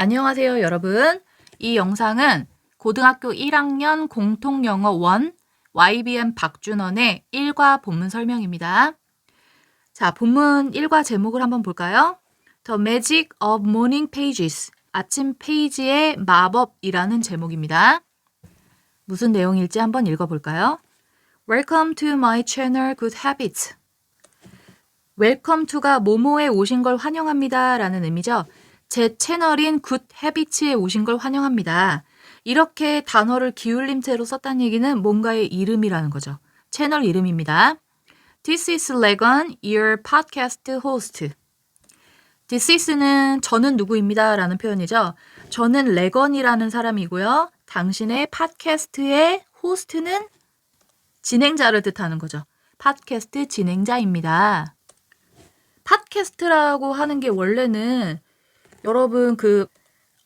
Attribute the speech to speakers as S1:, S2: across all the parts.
S1: 안녕하세요, 여러분. 이 영상은 고등학교 1학년 공통영어 1 YBM 박준원의 1과 본문 설명입니다. 자, 본문 1과 제목을 한번 볼까요? The Magic of Morning Pages, 아침 페이지의 마법이라는 제목입니다. 무슨 내용일지 한번 읽어볼까요? Welcome to my channel Good Habits. Welcome to가 뭐뭐에 오신 걸 환영합니다 라는 의미죠. 제 채널인 Good Habits에 오신 걸 환영합니다. 이렇게 단어를 기울임체로 썼다는 얘기는 뭔가의 이름이라는 거죠. 채널 이름입니다. This is Legon, your podcast host. This is는 저는 누구입니다 라는 표현이죠. 저는 레건이라는 사람이고요. 당신의 팟캐스트의 호스트는 진행자를 뜻하는 거죠. 팟캐스트 진행자입니다. 팟캐스트라고 하는 게 원래는 여러분 그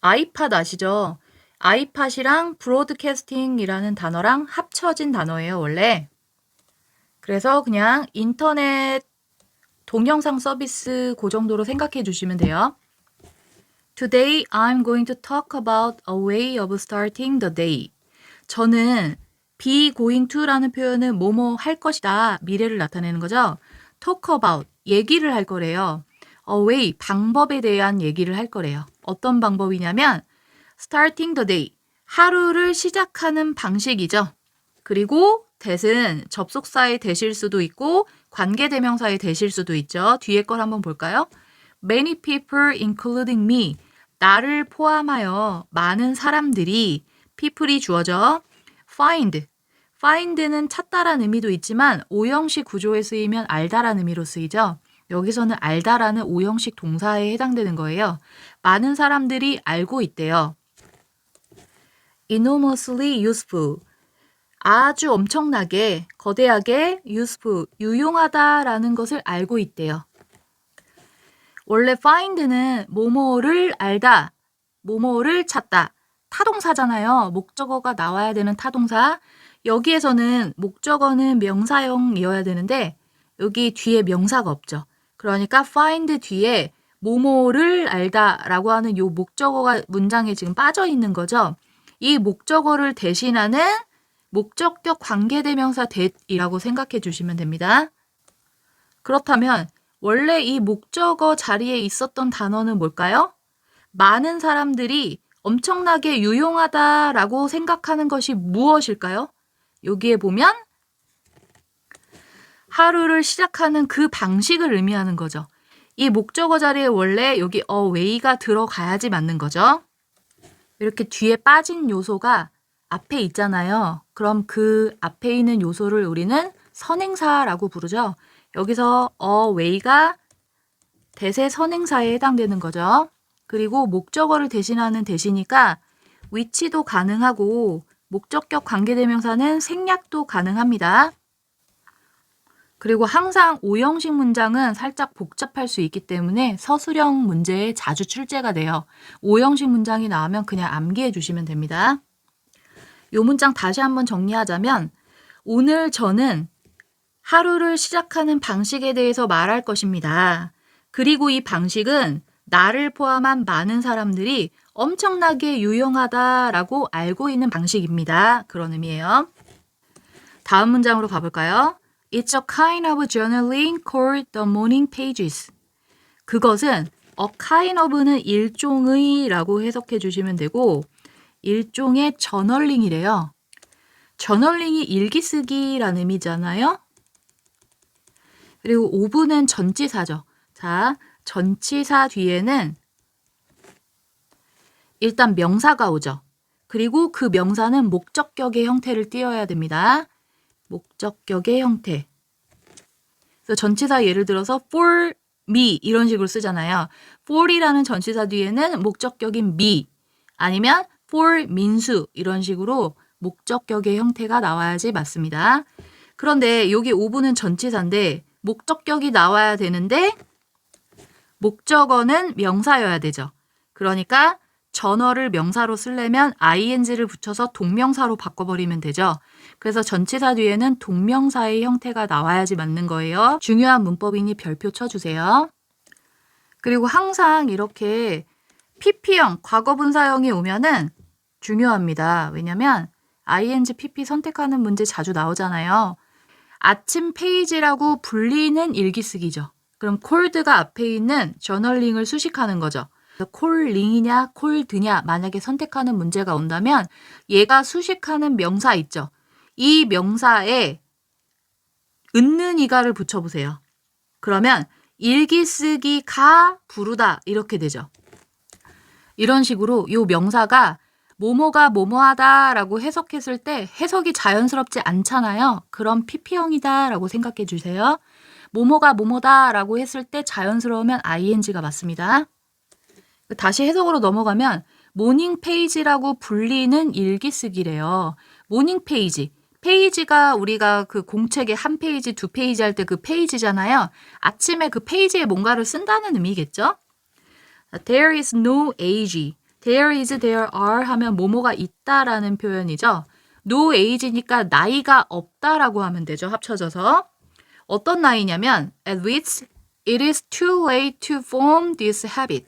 S1: 아이팟 아시죠? 아이팟이랑 브로드캐스팅이라는 단어랑 합쳐진 단어예요, 원래. 그래서 그냥 인터넷 동영상 서비스 그 정도로 생각해 주시면 돼요. Today I'm going to talk about a way of starting the day. 저는 be going to라는 표현은 뭐뭐 할 것이다, 미래를 나타내는 거죠. talk about, 얘기를 할 거래요. a way, 방법에 대한 얘기를 할 거래요. 어떤 방법이냐면 starting the day, 하루를 시작하는 방식이죠. 그리고 that은 접속사에 대실 수도 있고 관계대명사에 대실 수도 있죠. 뒤에 걸 한번 볼까요? Many people including me, 나를 포함하여 많은 사람들이, people이 주어져. find는 찾다라는 의미도 있지만 오형식 구조에 쓰이면 알다라는 의미로 쓰이죠. 여기서는 알다라는 오형식 동사에 해당되는 거예요. 많은 사람들이 알고 있대요. enormously useful, 아주 엄청나게, 거대하게 useful, 유용하다라는 것을 알고 있대요. 원래 find는 뭐뭐를 알다, 뭐뭐를 찾다, 타동사잖아요. 목적어가 나와야 되는 타동사. 여기에서는 목적어는 명사형이어야 되는데 여기 뒤에 명사가 없죠. 그러니까 find 뒤에 뭐뭐를 알다라고 하는 이 목적어가 문장에 지금 빠져 있는 거죠. 이 목적어를 대신하는 목적격 관계대명사 that이라고 생각해 주시면 됩니다. 그렇다면 원래 이 목적어 자리에 있었던 단어는 뭘까요? 많은 사람들이 엄청나게 유용하다라고 생각하는 것이 무엇일까요? 여기에 보면 하루를 시작하는 그 방식을 의미하는 거죠. 이 목적어 자리에 원래 여기 a way가 들어가야지 맞는 거죠. 이렇게 뒤에 빠진 요소가 앞에 있잖아요. 그럼 그 앞에 있는 요소를 우리는 선행사라고 부르죠. 여기서 a way가 대세 선행사에 해당되는 거죠. 그리고 목적어를 대신하는 대시니까 위치도 가능하고 목적격 관계대명사는 생략도 가능합니다. 그리고 항상 오형식 문장은 살짝 복잡할 수 있기 때문에 서술형 문제에 자주 출제가 돼요. 오형식 문장이 나오면 그냥 암기해 주시면 됩니다. 이 문장 다시 한번 정리하자면 오늘 저는 하루를 시작하는 방식에 대해서 말할 것입니다. 그리고 이 방식은 나를 포함한 많은 사람들이 엄청나게 유용하다라고 알고 있는 방식입니다. 그런 의미예요. 다음 문장으로 가볼까요? It's a kind of journaling called the morning pages. 그것은 a kind of는 일종의 라고 해석해 주시면 되고 일종의 저널링이래요. 저널링이 일기 쓰기라는 의미잖아요. 그리고 of는 전치사죠. 자, 전치사 뒤에는 일단 명사가 오죠. 그리고 그 명사는 목적격의 형태를 띄어야 됩니다. 목적격의 형태. 그래서 전치사 예를 들어서 for me 이런 식으로 쓰잖아요. for이라는 전치사 뒤에는 목적격인 me 아니면 for 민수 이런 식으로 목적격의 형태가 나와야지 맞습니다. 그런데 여기 of는 전치사인데 목적격이 나와야 되는데 목적어는 명사여야 되죠. 그러니까 전어를 명사로 쓰려면 ing를 붙여서 동명사로 바꿔버리면 되죠. 그래서 전치사 뒤에는 동명사의 형태가 나와야지 맞는 거예요. 중요한 문법이니 별표 쳐주세요. 그리고 항상 이렇게 pp형, 과거분사형이 오면은 중요합니다. 왜냐면 ing, pp 선택하는 문제 자주 나오잖아요. 아침 페이지라고 불리는 일기 쓰기죠. 그럼 콜드가 앞에 있는 저널링을 수식하는 거죠. 콜링이냐 콜드냐 만약에 선택하는 문제가 온다면 얘가 수식하는 명사 있죠. 이 명사에 은는 이가를 붙여보세요. 그러면 일기 쓰기가 부르다 이렇게 되죠. 이런 식으로 이 명사가 뭐뭐가 뭐뭐하다 라고 해석했을 때 해석이 자연스럽지 않잖아요. 그럼 pp형이다 라고 생각해 주세요. 뭐뭐가 뭐뭐다 라고 했을 때 자연스러우면 ing가 맞습니다. 다시 해석으로 넘어가면 모닝 페이지라고 불리는 일기 쓰기래요. 모닝 페이지. 페이지가 우리가 그 공책에 한 페이지, 두 페이지 할 때 그 페이지잖아요. 아침에 그 페이지에 뭔가를 쓴다는 의미겠죠? There is no age. There is, there are 하면 뭐뭐가 있다라는 표현이죠. No age니까 나이가 없다라고 하면 되죠. 합쳐져서. 어떤 나이냐면 at which it is too late to form this habit.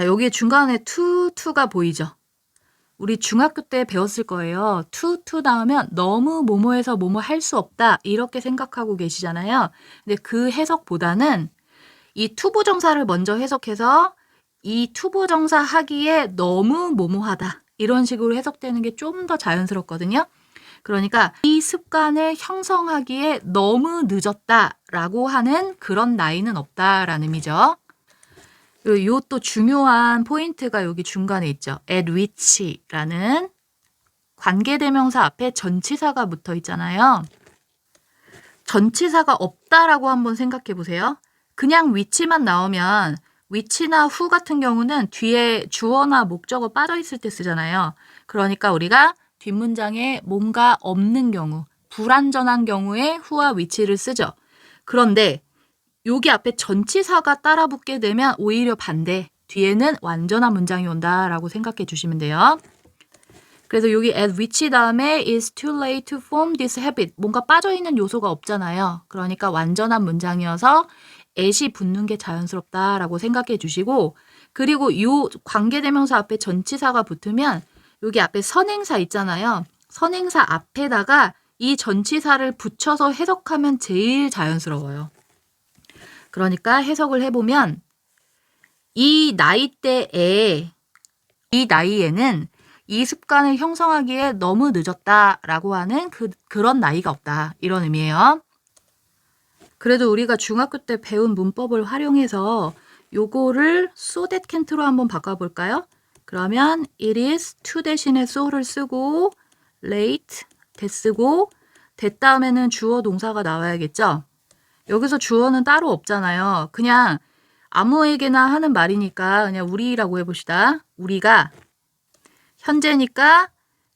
S1: 여기 중간에 to가 보이죠? 우리 중학교 때 배웠을 거예요. to 나오면 너무 뭐뭐해서 뭐뭐 할 수 없다 이렇게 생각하고 계시잖아요. 근데 그 해석보다는 이 투부정사를 먼저 해석해서 이 투부정사 하기에 너무 뭐뭐하다 이런 식으로 해석되는 게 좀 더 자연스럽거든요. 그러니까 이 습관을 형성하기에 너무 늦었다라고 하는 그런 나이는 없다라는 의미죠. 요 또 중요한 포인트가 여기 중간에 있죠. at which라는 관계대명사 앞에 전치사가 붙어 있잖아요. 전치사가 없다라고 한번 생각해 보세요. 그냥 which만 나오면 which나 who 같은 경우는 뒤에 주어나 목적어 빠져 있을 때 쓰잖아요. 그러니까 우리가 뒷문장에 뭔가 없는 경우, 불완전한 경우에 who와 which를 쓰죠. 그런데 여기 앞에 전치사가 따라 붙게 되면 오히려 반대, 뒤에는 완전한 문장이 온다라고 생각해 주시면 돼요. 그래서 여기 at which 다음에 is too late to form this habit. 뭔가 빠져있는 요소가 없잖아요. 그러니까 완전한 문장이어서 at이 붙는 게 자연스럽다라고 생각해 주시고, 그리고 이 관계대명사 앞에 전치사가 붙으면 여기 앞에 선행사 있잖아요. 선행사 앞에다가 이 전치사를 붙여서 해석하면 제일 자연스러워요. 그러니까 해석을 해보면 이 나이대에, 이 나이에는 이 습관을 형성하기에 너무 늦었다라고 하는 그런 나이가 없다. 이런 의미예요. 그래도 우리가 중학교 때 배운 문법을 활용해서 요거를 so that can't로 한번 바꿔볼까요? 그러면 it is to 대신에 so를 쓰고 late 대 쓰고 대 다음에는 주어 동사가 나와야겠죠? 여기서 주어는 따로 없잖아요. 그냥 아무에게나 하는 말이니까 그냥 우리라고 해봅시다. 우리가 현재니까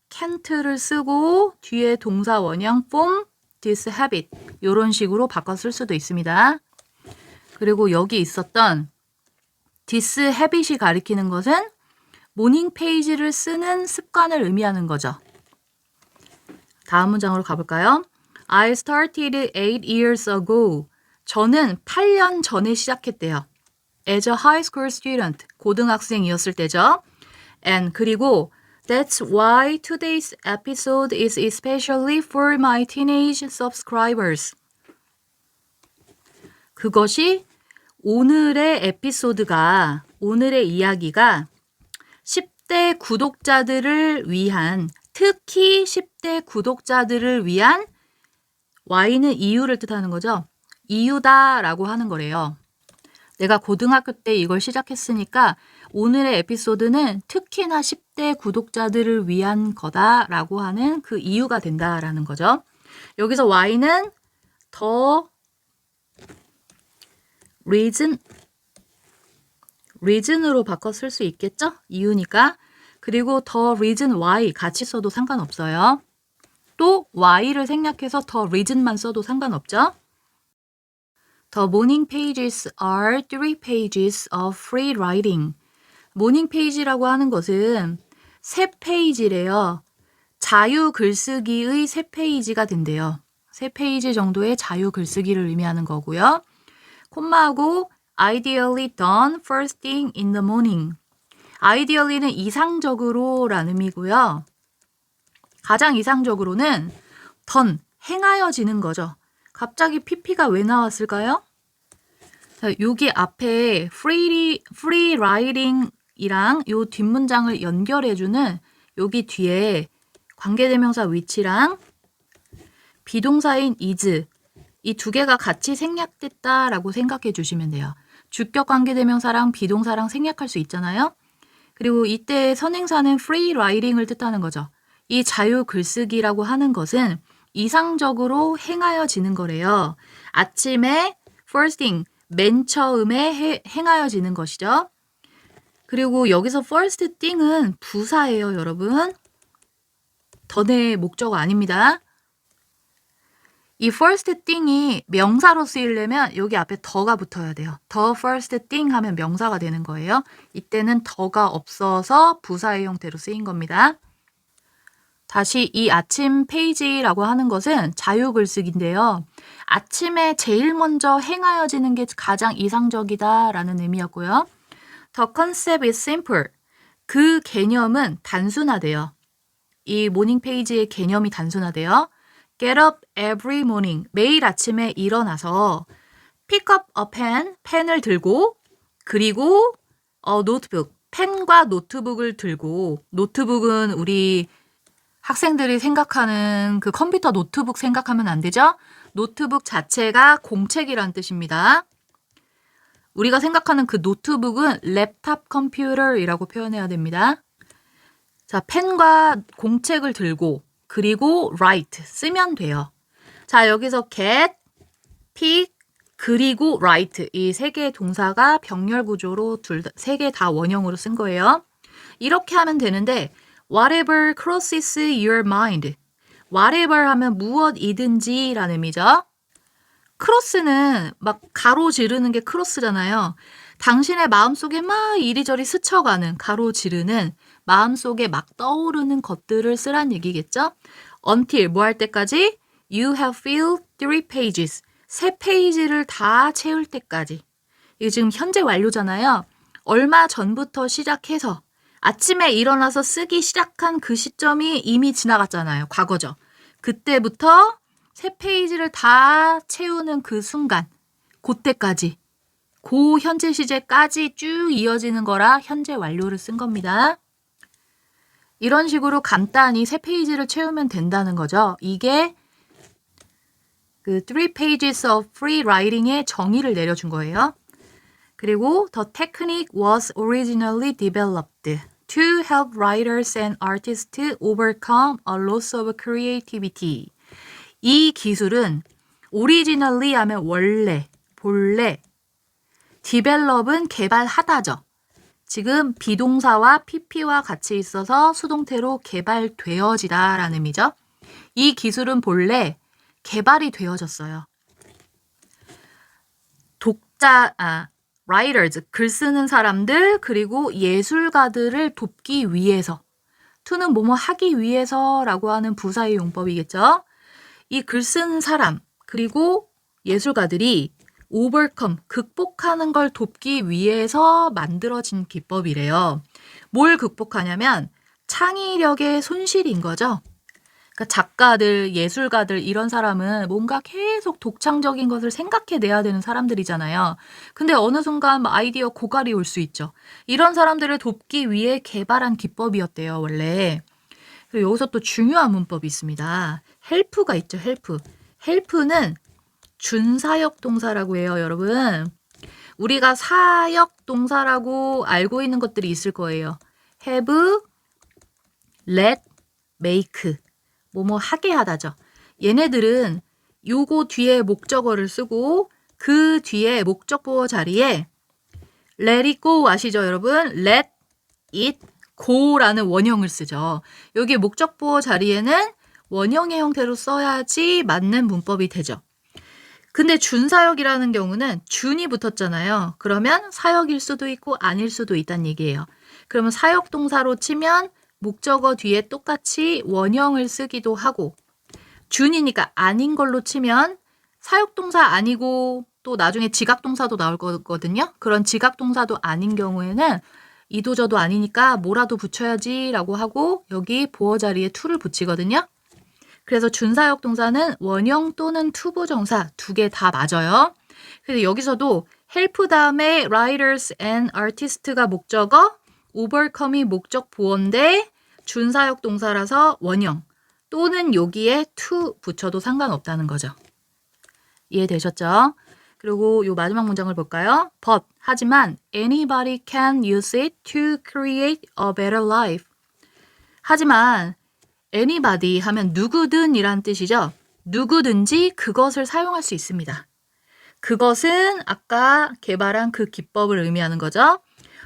S1: can't를 쓰고 뒤에 동사 원형 form this habit 이런 식으로 바꿔 쓸 수도 있습니다. 그리고 여기 있었던 this habit이 가리키는 것은 모닝 페이지를 쓰는 습관을 의미하는 거죠. 다음 문장으로 가볼까요? I started 8 years ago. 저는 8년 전에 시작했대요. As a high school student. 고등학생이었을 때죠. And 그리고 That's why today's episode is especially for my teenage subscribers. 그것이 오늘의 에피소드가, 오늘의 이야기가 10대 구독자들을 위한, 특히 10대 구독자들을 위한 why는 이유를 뜻하는 거죠. 이유다라고 하는 거래요. 내가 고등학교 때 이걸 시작했으니까 오늘의 에피소드는 특히나 10대 구독자들을 위한 거다라고 하는 그 이유가 된다라는 거죠. 여기서 why는 더 reason으로 바꿔 쓸 수 있겠죠? 이유니까. 그리고 더 reason why 같이 써도 상관없어요. 또 why를 생략해서 더 reason만 써도 상관없죠? The morning pages are 3 pages of free writing. 모닝 페이지라고 하는 것은 3페이지래요. 자유 글쓰기의 3페이지가 된대요. 3페이지 정도의 자유 글쓰기를 의미하는 거고요. 콤마하고 ideally done first thing in the morning. ideally는 이상적으로 라는 의미고요. 가장 이상적으로는 done, 행하여지는 거죠. 갑자기 pp가 왜 나왔을까요? 자, 여기 앞에 free riding이랑 요 뒷문장을 연결해주는 여기 뒤에 관계대명사 which랑 비동사인 is 이 두 개가 같이 생략됐다라고 생각해 주시면 돼요. 주격 관계대명사랑 비동사랑 생략할 수 있잖아요. 그리고 이때 선행사는 free writing을 뜻하는 거죠. 이 자유 글쓰기라고 하는 것은 이상적으로 행하여지는 거래요. 아침에 first thing, 맨 처음에 행하여지는 것이죠. 그리고 여기서 first thing은 부사예요, 여러분. 더의 목적어 아닙니다. 이 first thing이 명사로 쓰이려면 여기 앞에 더가 붙어야 돼요. the first thing 하면 명사가 되는 거예요. 이때는 더가 없어서 부사의 형태로 쓰인 겁니다. 다시 이 아침 페이지라고 하는 것은 자유글쓰기인데요. 아침에 제일 먼저 행하여지는 게 가장 이상적이다라는 의미였고요. The concept is simple. 그 개념은 단순하대요. 이 모닝 페이지의 개념이 단순하대요. Get up every morning. 매일 아침에 일어나서 pick up a pen. 펜을 들고 그리고 notebook. 펜과 노트북을 들고 노트북은 우리 학생들이 생각하는 그 컴퓨터 노트북 생각하면 안 되죠? 노트북 자체가 공책이란 뜻입니다. 우리가 생각하는 그 노트북은 랩탑 컴퓨터이라고 표현해야 됩니다. 자, 펜과 공책을 들고 그리고 write, 쓰면 돼요. 자, 여기서 get, pick, 그리고 write 이 세 개의 동사가 병렬 구조로 세 개 다 원형으로 쓴 거예요. 이렇게 하면 되는데 whatever crosses your mind. whatever 하면 무엇이든지 라는 의미죠. 크로스는 막 가로지르는 게 크로스잖아요. 당신의 마음속에 막 이리저리 스쳐가는 가로지르는 마음속에 막 떠오르는 것들을 쓰란 얘기겠죠. until 뭐 할 때까지? You have filled 3 pages. 3페이지를 다 채울 때까지. 이게 지금 현재 완료잖아요. 얼마 전부터 시작해서 아침에 일어나서 쓰기 시작한 그 시점이 이미 지나갔잖아요. 과거죠. 그때부터 3페이지를 다 채우는 그 순간, 그때까지, 그 현재 시제까지 쭉 이어지는 거라 현재 완료를 쓴 겁니다. 이런 식으로 간단히 3페이지를 채우면 된다는 거죠. 이게 그 3 pages of free writing의 정의를 내려준 거예요. 그리고 the technique was originally developed to help writers and artists overcome a loss of creativity. 이 기술은 originally 하면 원래, 본래, develop은 개발하다죠. 지금 비동사와 pp와 같이 있어서 수동태로 개발되어지다 라는 의미죠. 이 기술은 본래 개발이 되어졌어요. writers, 글 쓰는 사람들, 그리고 예술가들을 돕기 위해서. to는 뭐뭐 하기 위해서라고 하는 부사의 용법이겠죠. 이 글 쓰는 사람, 그리고 예술가들이 overcome, 극복하는 걸 돕기 위해서 만들어진 기법이래요. 뭘 극복하냐면 창의력의 손실인 거죠. 그러니까 작가들, 예술가들 이런 사람은 뭔가 계속 독창적인 것을 생각해내야 되는 사람들이잖아요. 근데 어느 순간 아이디어 고갈이 올 수 있죠. 이런 사람들을 돕기 위해 개발한 기법이었대요, 원래. 그리고 여기서 또 중요한 문법이 있습니다. help가 있죠, help. help는 준사역 동사라고 해요, 여러분. 우리가 사역 동사라고 알고 있는 것들이 있을 거예요. have, let, make. 뭐뭐 하게 하다죠. 얘네들은 요거 뒤에 목적어를 쓰고 그 뒤에 목적보어 자리에 let it go 아시죠, 여러분? let it go라는 원형을 쓰죠. 여기 목적보어 자리에는 원형의 형태로 써야지 맞는 문법이 되죠. 근데 준사역이라는 경우는 준이 붙었잖아요. 그러면 사역일 수도 있고 아닐 수도 있다는 얘기예요. 그러면 사역 동사로 치면 목적어 뒤에 똑같이 원형을 쓰기도 하고 준이니까 아닌 걸로 치면 사역 동사 아니고 또 나중에 지각동사도 나올 거거든요. 그런 지각동사도 아닌 경우에는 이도저도 아니니까 뭐라도 붙여야지 라고 하고 여기 보어 자리에 to를 붙이거든요. 그래서 준사역 동사는 원형 또는 투부정사 두 개 다 맞아요. 그래서 여기서도 help 다음에 writers and artist가 목적어, overcome이 목적 보어인데 준사역 동사라서 원형 또는 여기에 to 붙여도 상관없다는 거죠. 이해되셨죠? 그리고 요 마지막 문장을 볼까요? But, 하지만 anybody can use it to create a better life. 하지만 anybody 하면 누구든 이란 뜻이죠. 누구든지 그것을 사용할 수 있습니다. 그것은 아까 개발한 그 기법을 의미하는 거죠.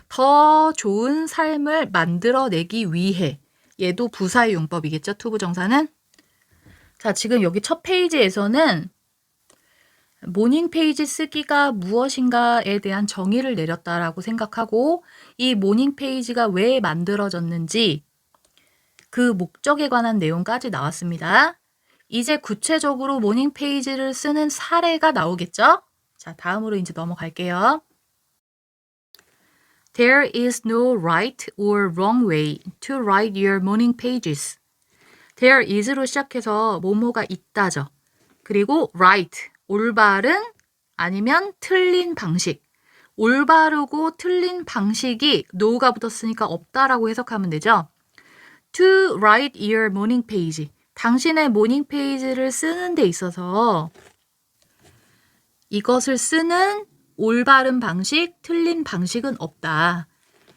S1: 더 좋은 삶을 만들어내기 위해. 얘도 부사의 용법이겠죠. 투부정사는. 자, 지금 여기 첫 페이지에서는 모닝 페이지 쓰기가 무엇인가에 대한 정의를 내렸다라고 생각하고 이 모닝 페이지가 왜 만들어졌는지 그 목적에 관한 내용까지 나왔습니다. 이제 구체적으로 모닝 페이지를 쓰는 사례가 나오겠죠? 자, 다음으로 이제 넘어갈게요. There is no right or wrong way to write your morning pages. There is로 시작해서 뭐뭐가 있다죠. 그리고 right, 올바른 아니면 틀린 방식. 올바르고 틀린 방식이 no가 붙었으니까 없다라고 해석하면 되죠. To write your morning page. 당신의 모닝 페이지를 쓰는 데 있어서 이것을 쓰는 올바른 방식, 틀린 방식은 없다.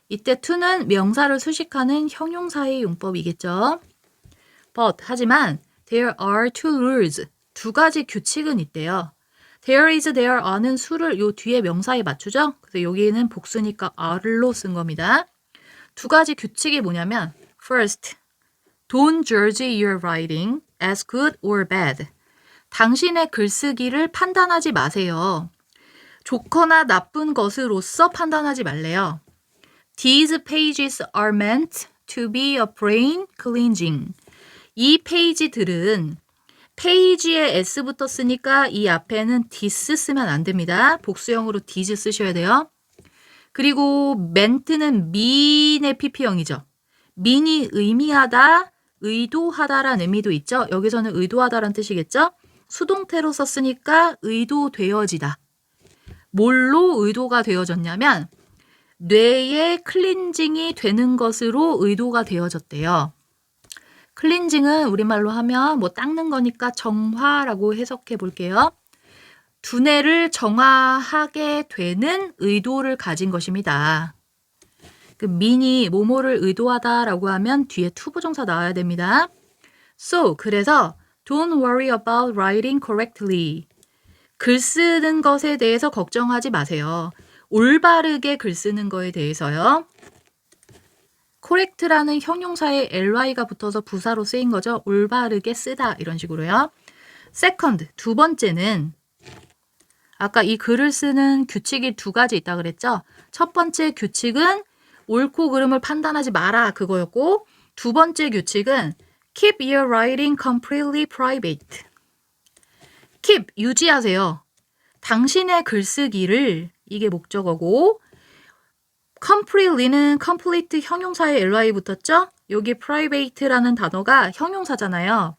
S1: 이때 to는 명사를 수식하는 형용사의 용법이겠죠. But, 하지만 there are two rules. 두 가지 규칙은 있대요. There is, there are는 수를 요 뒤에 명사에 맞추죠. 그래서 여기는 복수니까 are로 쓴 겁니다. 두 가지 규칙이 뭐냐면 First, don't judge your writing as good or bad. 당신의 글쓰기를 판단하지 마세요. 좋거나 나쁜 것으로서 판단하지 말래요. These pages are meant to be a brain cleansing. 이 페이지들은 페이지에 s 붙었으니까 이 앞에는 this 쓰면 안 됩니다. 복수형으로 these 쓰셔야 돼요. 그리고 meant는 mean의 pp형이죠. mean이 의미하다, 의도하다라는 의미도 있죠. 여기서는 의도하다라는 뜻이겠죠. 수동태로 썼으니까 의도되어지다. 뭘로 의도가 되어졌냐면 뇌의 클린징이 되는 것으로 의도가 되어졌대요. 클린징은 우리말로 하면 뭐 닦는 거니까 정화라고 해석해 볼게요. 두뇌를 정화하게 되는 의도를 가진 것입니다. 그 mean이 뭐뭐를 의도하다라고 하면 뒤에 투부정사 나와야 됩니다. So, 그래서 don't worry about writing correctly. 글 쓰는 것에 대해서 걱정하지 마세요. 올바르게 글 쓰는 거에 대해서요. correct라는 형용사에 ly가 붙어서 부사로 쓰인 거죠. 올바르게 쓰다 이런 식으로요. second, 두 번째는 아까 이 글을 쓰는 규칙이 두 가지 있다 그랬죠. 첫 번째 규칙은 옳고 그름을 판단하지 마라 그거였고 두 번째 규칙은 keep your writing completely private. keep, 유지하세요. 당신의 글쓰기를 이게 목적어고 completely는 complete 형용사에 ly 붙었죠? 여기 private라는 단어가 형용사잖아요.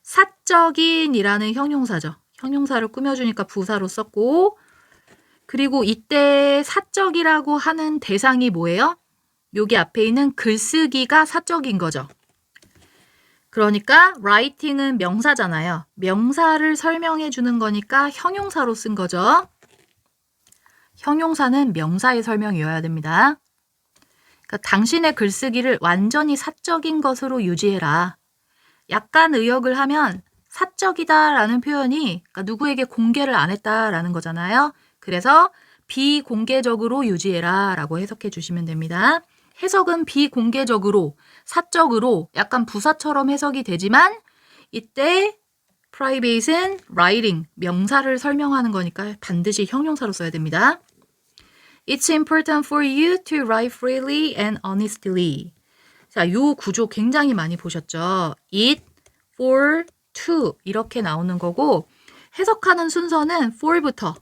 S1: 사적인이라는 형용사죠. 형용사를 꾸며주니까 부사로 썼고 그리고 이때 사적이라고 하는 대상이 뭐예요? 여기 앞에 있는 글쓰기가 사적인 거죠. 그러니까 writing은 명사잖아요. 명사를 설명해 주는 거니까 형용사로 쓴 거죠. 형용사는 명사의 설명이어야 됩니다. 그러니까 당신의 글쓰기를 완전히 사적인 것으로 유지해라. 약간 의역을 하면 사적이다라는 표현이 그러니까 누구에게 공개를 안 했다라는 거잖아요. 그래서 비공개적으로 유지해라 라고 해석해 주시면 됩니다. 해석은 비공개적으로, 사적으로 약간 부사처럼 해석이 되지만 이때 private은 writing, 명사를 설명하는 거니까 반드시 형용사로 써야 됩니다. It's important for you to write freely and honestly. 자, 요 구조 굉장히 많이 보셨죠? It, for, to 이렇게 나오는 거고 해석하는 순서는 for부터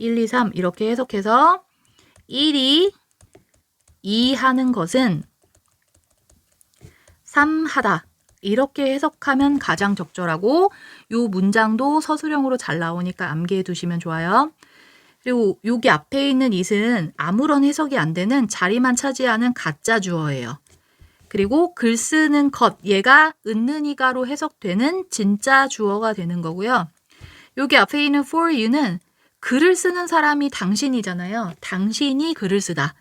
S1: 1, 2, 3 이렇게 해석해서 1이 2 하는 것은 3 하다. 이렇게 해석하면 가장 적절하고 요 문장도 서술형으로 잘 나오니까 암기해 두시면 좋아요. 그리고 여기 앞에 있는 it은 아무런 해석이 안 되는 자리만 차지하는 가짜 주어예요. 그리고 글 쓰는 것, 얘가 은는이가로 해석되는 진짜 주어가 되는 거고요. 여기 앞에 있는 for you는 글을 쓰는 사람이 당신이잖아요. 당신이 글을 쓰다.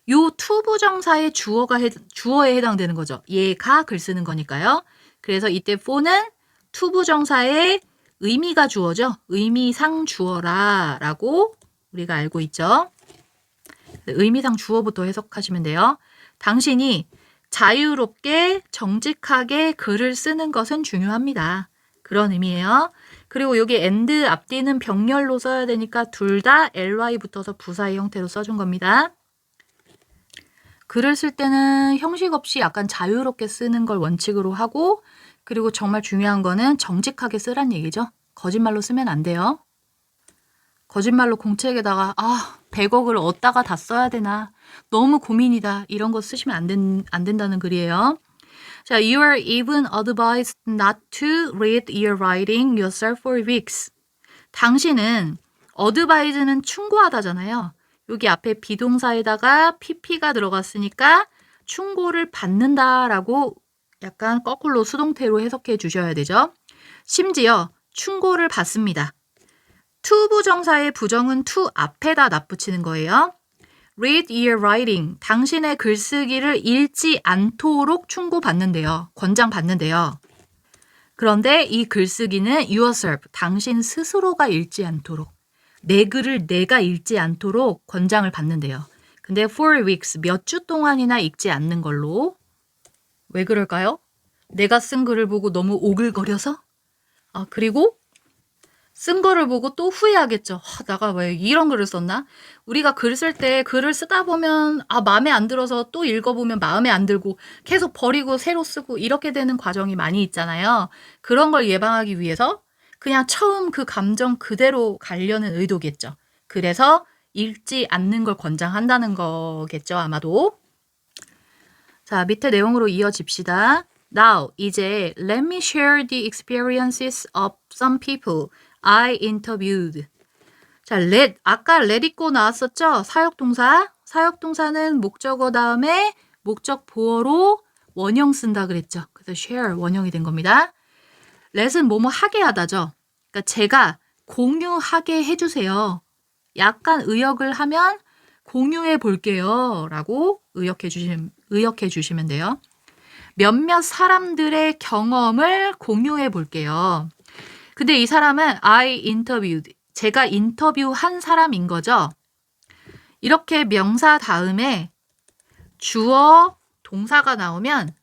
S1: 요 투부정사의 주어에 해당되는 거죠. 얘가 글 쓰는 거니까요. 그래서 이때 for는 투부정사의 의미가 주어죠. 의미상 주어라 라고 우리가 알고 있죠. 의미상 주어부터 해석하시면 돼요. 당신이 자유롭게 정직하게 글을 쓰는 것은 중요합니다. 그런 의미예요. 그리고 여기 and 앞뒤는 병렬로 써야 되니까 둘 다 ly 붙어서 부사의 형태로 써준 겁니다. 글을 쓸 때는 형식 없이 약간 자유롭게 쓰는 걸 원칙으로 하고 그리고 정말 중요한 거는 정직하게 쓰란 얘기죠. 거짓말로 쓰면 안 돼요. 거짓말로 공책에다가 100억을 얻다가 다 써야 되나 너무 고민이다 이런 거 쓰시면 안 된다는 글이에요. 자, you are even advised not to read your writing yourself for weeks. 당신은 advise는 충고하다잖아요. 여기 앞에 비동사에다가 pp가 들어갔으니까 충고를 받는다라고 약간 거꾸로 수동태로 해석해 주셔야 되죠. 심지어 충고를 받습니다. to 부정사의 부정은 to 앞에다 납붙이는 거예요. read your writing. 당신의 글쓰기를 읽지 않도록 충고받는데요. 권장받는데요. 그런데 이 글쓰기는 yourself. 당신 스스로가 읽지 않도록. 내 글을 내가 읽지 않도록 권장을 받는데요. 근데 for weeks. 몇 주 동안이나 읽지 않는 걸로. 왜 그럴까요? 내가 쓴 글을 보고 너무 오글거려서? 그리고 쓴 거를 보고 또 후회하겠죠. 내가 왜 이런 글을 썼나? 우리가 글 쓸 때 글을 쓰다 보면 마음에 안 들어서 또 읽어보면 마음에 안 들고 계속 버리고 새로 쓰고 이렇게 되는 과정이 많이 있잖아요. 그런 걸 예방하기 위해서 그냥 처음 그 감정 그대로 가려는 의도겠죠. 그래서 읽지 않는 걸 권장한다는 거겠죠, 아마도. 자, 밑에 내용으로 이어집시다. Now, 이제 let me share the experiences of some people I interviewed. 자, let. 아까 let it go 나왔었죠? 사역동사. 사역동사는 목적어 다음에 목적 보어로 원형 쓴다 그랬죠. 그래서 share 원형이 된 겁니다. let은 뭐뭐 하게 하다죠. 그러니까 제가 공유하게 해주세요. 약간 의역을 하면 공유해 볼게요. 라고 의역해 주시면 돼요. 몇몇 사람들의 경험을 공유해 볼게요. 근데 이 사람은 I interviewed. 제가 인터뷰한 사람인 거죠. 이렇게 명사 다음에 주어, 동사가 나오면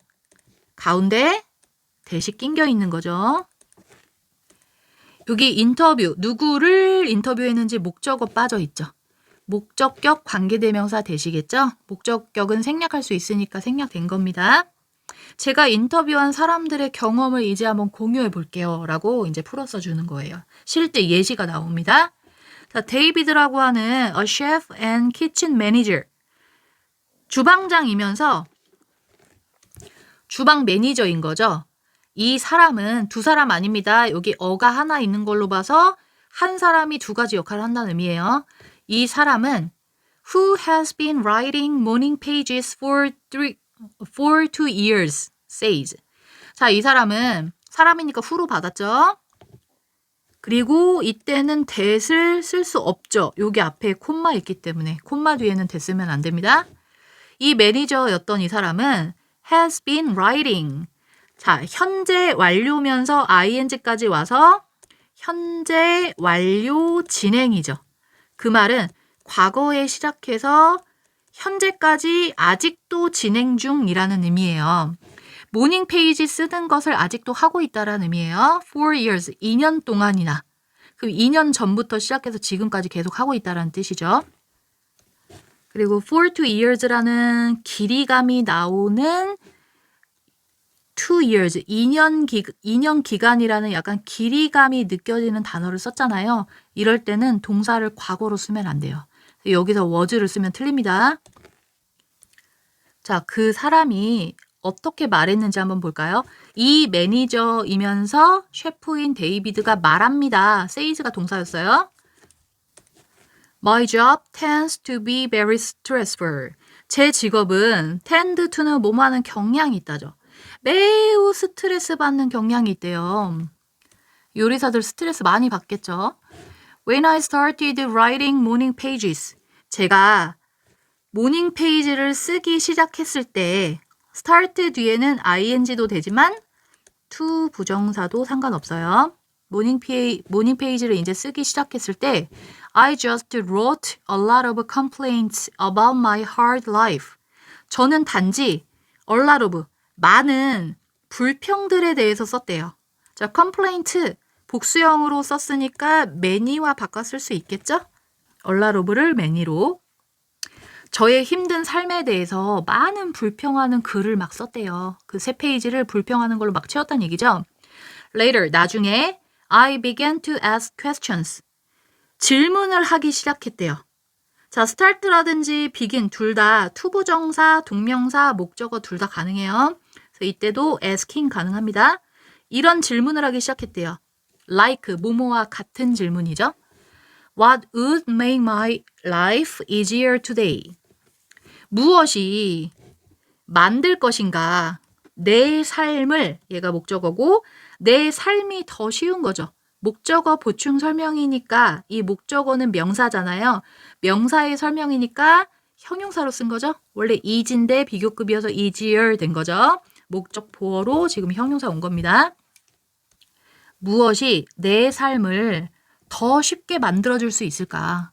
S1: 가운데 대시 낑겨 있는 거죠. 여기 인터뷰, 누구를 인터뷰했는지 목적어 빠져 있죠. 목적격 관계대명사 대시겠죠? 목적격은 생략할 수 있으니까 생략된 겁니다. 제가 인터뷰한 사람들의 경험을 이제 한번 공유해 볼게요. 라고 이제 풀어서 주는 거예요. 실제 예시가 나옵니다. 자, 데이비드라고 하는 a chef and kitchen manager. 주방장이면서 주방 매니저인 거죠. 이 사람은 두 사람 아닙니다. 여기 어가 하나 있는 걸로 봐서 한 사람이 두 가지 역할을 한다는 의미예요. 이 사람은 who has been writing morning pages for 2 years says. 자, 이 사람은 사람이니까 who로 받았죠. 그리고 이때는 that을 쓸 수 없죠. 여기 앞에 콤마 있기 때문에 콤마 뒤에는 that 쓰면 안 됩니다. 이 매니저였던 이 사람은 has been writing. 자, 현재 완료면서 ing까지 와서 현재 완료 진행이죠. 그 말은 과거에 시작해서 현재까지 아직도 진행 중이라는 의미예요. 모닝 페이지 쓰는 것을 아직도 하고 있다라는 의미예요. 4 years, 2년 동안이나. 그럼 2년 전부터 시작해서 지금까지 계속 하고 있다라는 뜻이죠. 그리고 4 to years라는 길이감이 나오는 2 years, 2년 기간이라는 약간 길이감이 느껴지는 단어를 썼잖아요. 이럴 때는 동사를 과거로 쓰면 안 돼요. 여기서 was를 쓰면 틀립니다. 자, 그 사람이 어떻게 말했는지 한번 볼까요? 이 매니저이면서 셰프인 데이비드가 말합니다. says가 동사였어요. My job tends to be very stressful. 제 직업은 tend to는 뭐뭐 하는 경향이 있다죠. 매우 스트레스 받는 경향이 있대요. 요리사들 스트레스 많이 받겠죠. When I started writing morning pages. 제가 모닝 페이지를 쓰기 시작했을 때 start 뒤에는 ing도 되지만 to 부정사도 상관없어요. 모닝 페이지를 이제 쓰기 시작했을 때 I just wrote a lot of complaints about my hard life. 저는 단지 a lot of 많은 불평들에 대해서 썼대요. 자, complaint 복수형으로 썼으니까 many와 바꿔 쓸 수 있겠죠? a lot of를 many로. 저의 힘든 삶에 대해서 많은 불평하는 글을 막 썼대요. 그 3페이지를 불평하는 걸로 막 채웠다는 얘기죠. Later, 나중에 I began to ask questions. 질문을 하기 시작했대요. 자, start라든지 begin 둘 다 투부정사, 동명사, 목적어 둘 다 가능해요. 그래서 이때도 asking 가능합니다. 이런 질문을 하기 시작했대요. like, 뭐뭐와 같은 질문이죠. What would make my life easier today? 무엇이 만들 것인가? 내 삶을, 얘가 목적어고 내 삶이 더 쉬운 거죠. 목적어 보충 설명이니까 이 목적어는 명사잖아요. 명사의 설명이니까 형용사로 쓴 거죠. 원래 is인데 비교급이어서 easier 된 거죠. 목적 보어로 지금 형용사 온 겁니다. 무엇이 내 삶을 더 쉽게 만들어줄 수 있을까?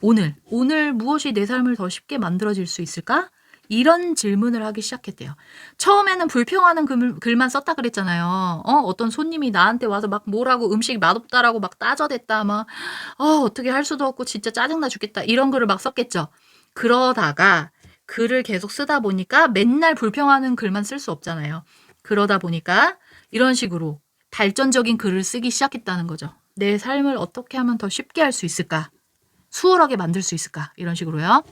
S1: 오늘 무엇이 내 삶을 더 쉽게 만들어줄 수 있을까? 이런 질문을 하기 시작했대요. 처음에는 불평하는 글만 썼다 그랬잖아요. 어떤 손님이 나한테 와서 막 뭐라고 음식이 맛없다라고 막 따져댔다. 막 어떻게 할 수도 없고 진짜 짜증나 죽겠다. 이런 글을 막 썼겠죠. 그러다가 글을 계속 쓰다 보니까 맨날 불평하는 글만 쓸 수 없잖아요. 그러다 보니까 이런 식으로 발전적인 글을 쓰기 시작했다는 거죠. 내 삶을 어떻게 하면 더 쉽게 할 수 있을까? 수월하게 만들 수 있을까? 이런 식으로요.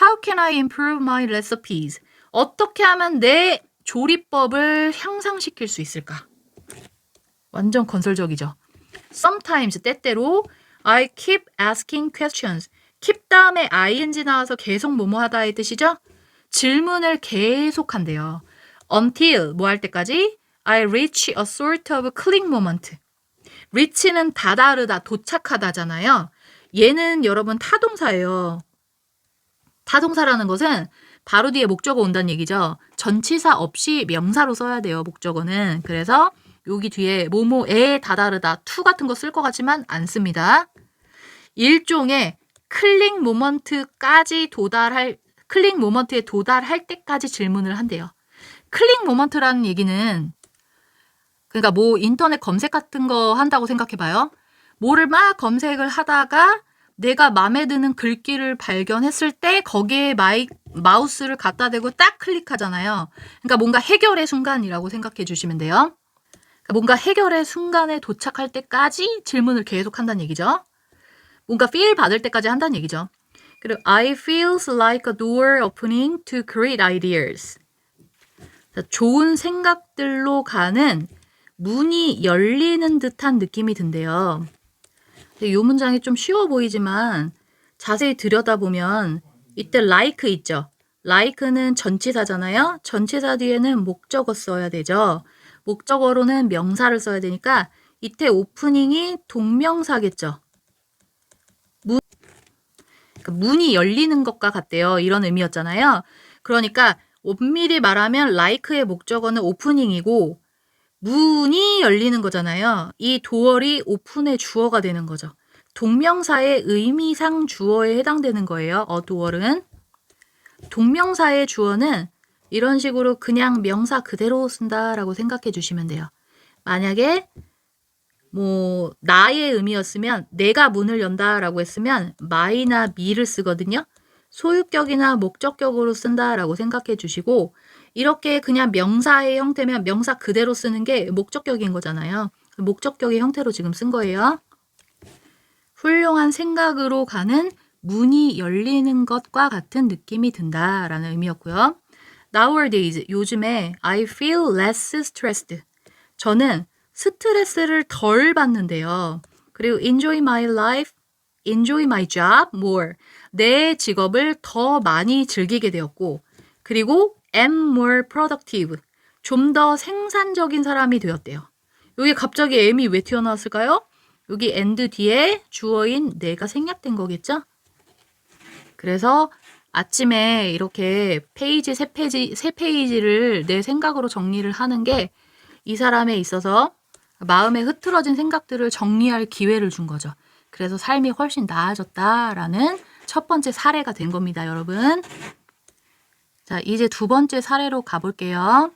S1: How can I improve my recipes? 어떻게 하면 내 조리법을 향상시킬 수 있을까? 완전 건설적이죠. Sometimes, 때때로 I keep asking questions. keep 다음에 ing 나와서 계속 뭐뭐 하다의 뜻이죠? 질문을 계속 한대요. Until, 뭐 할 때까지? I reach a sort of click moment. reach는 다다르다, 도착하다잖아요. 얘는 여러분 타동사예요. 타동사라는 것은 바로 뒤에 목적어 온다는 얘기죠. 전치사 없이 명사로 써야 돼요, 목적어는. 그래서 여기 뒤에 뭐뭐에 다다르다, to 같은 거 쓸 것 같지만 안 씁니다. 일종의 클릭 모먼트에 도달할 때까지 질문을 한대요. 클릭 모먼트라는 얘기는 그러니까 뭐 인터넷 검색 같은 거 한다고 생각해봐요. 뭐를 막 검색을 하다가 내가 마음에 드는 글귀를 발견했을 때 거기에 마우스를 갖다 대고 딱 클릭하잖아요. 그러니까 뭔가 해결의 순간이라고 생각해 주시면 돼요. 그러니까 뭔가 해결의 순간에 도착할 때까지 질문을 계속 한다는 얘기죠. 뭔가 feel 받을 때까지 한다는 얘기죠. 그리고 I feels like a door opening to great ideas. 좋은 생각들로 가는 문이 열리는 듯한 느낌이 든대요. 이 문장이 좀 쉬워 보이지만 자세히 들여다보면 이때 like 있죠. like는 전치사잖아요. 전치사 뒤에는 목적어 써야 되죠. 목적어로는 명사를 써야 되니까 이때 오프닝이 동명사겠죠. 문이 열리는 것과 같대요. 이런 의미였잖아요. 그러니까 엄밀히 말하면 like의 목적어는 오프닝이고 문이 열리는 거잖아요. 이 도어리 오픈의 주어가 되는 거죠. 동명사의 의미상 주어에 해당되는 거예요. 도어는. 동명사의 주어는 이런 식으로 그냥 명사 그대로 쓴다라고 생각해 주시면 돼요. 만약에 뭐 나의 의미였으면 내가 문을 연다라고 했으면 my나 me를 쓰거든요. 소유격이나 목적격으로 쓴다라고 생각해 주시고 이렇게 그냥 명사의 형태면 명사 그대로 쓰는 게 목적격인 거잖아요. 목적격의 형태로 지금 쓴 거예요. 훌륭한 생각으로 가는 문이 열리는 것과 같은 느낌이 든다라는 의미였고요. Nowadays, 요즘에 I feel less stressed. 저는 스트레스를 덜 받는데요. 그리고 enjoy my life, enjoy my job more. 내 직업을 더 많이 즐기게 되었고, 그리고 am more productive. 좀 더 생산적인 사람이 되었대요. 여기 갑자기 am이 왜 튀어나왔을까요? 여기 and 뒤에 주어인 내가 생략된 거겠죠? 그래서 아침에 이렇게 페이지 세 페이지를 내 생각으로 정리를 하는 게 이 사람에 있어서 마음에 흐트러진 생각들을 정리할 기회를 준 거죠. 그래서 삶이 훨씬 나아졌다라는 첫 번째 사례가 된 겁니다, 여러분. 자, 이제 두 번째 사례로 가볼게요.